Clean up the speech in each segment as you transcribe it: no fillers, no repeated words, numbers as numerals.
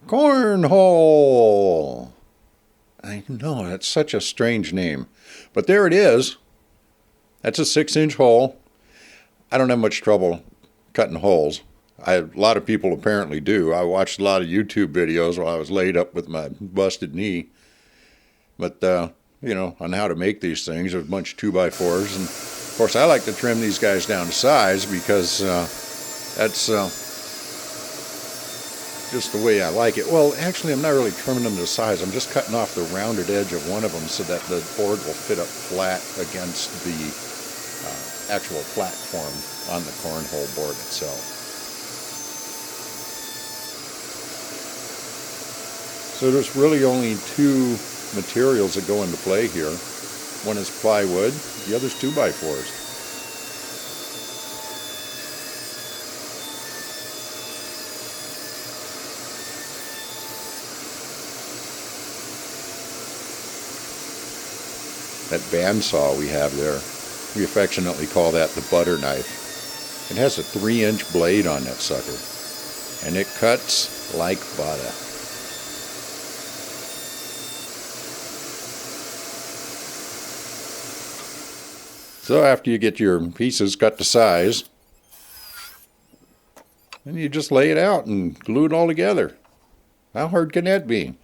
Cornhole! I know, that's such a strange name. But there it is. That's a 6-inch hole. I don't have much trouble cutting holes. A lot of people apparently do. I watched a lot of YouTube videos while I was laid up with my busted knee. But, on how to make these things. There's a bunch of 2x4s. And, of course, I like to trim these guys down to size because that's just the way I like it. Well, actually, I'm not really trimming them to size. I'm just cutting off the rounded edge of one of them so that the board will fit up flat against the actual platform on the cornhole board itself. So there's really only two materials that go into play here. One is plywood, the other's 2x4s. That bandsaw we have there, we affectionately call that the butter knife. It has a 3-inch blade on that sucker, and it cuts like butter. So after you get your pieces cut to size, then you just lay it out and glue it all together. How hard can that be?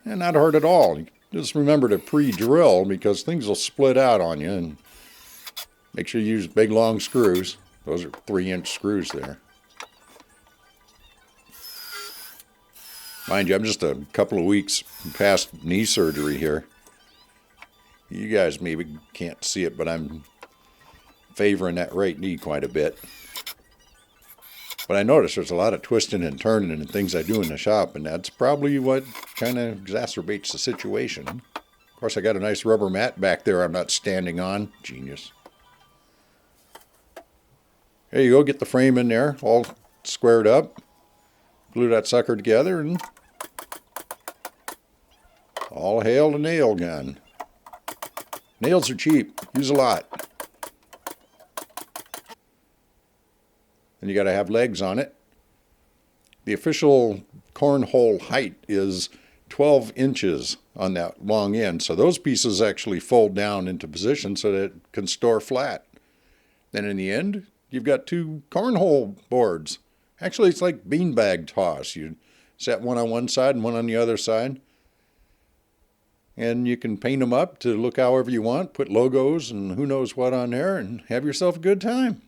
And not hard at all. Just remember to pre-drill because things will split out on you, and make sure you use big long screws. Those are 3-inch screws there. Mind you, I'm just a couple of weeks past knee surgery here. You guys maybe can't see it, but I'm favoring that right knee quite a bit. But I notice there's a lot of twisting and turning and things I do in the shop, and that's probably what kind of exacerbates the situation. Of course, I got a nice rubber mat back there I'm not standing on. Genius. There you go, get the frame in there, all squared up. Glue that sucker together, and all hail the nail gun. Nails are cheap, use a lot. And you got to have legs on it. The official cornhole height is 12 inches on that long end. So those pieces actually fold down into position so that it can store flat. Then in the end, you've got two cornhole boards. Actually, it's like beanbag toss. You set one on one side and one on the other side. And you can paint them up to look however you want, put logos and who knows what on there, and have yourself a good time.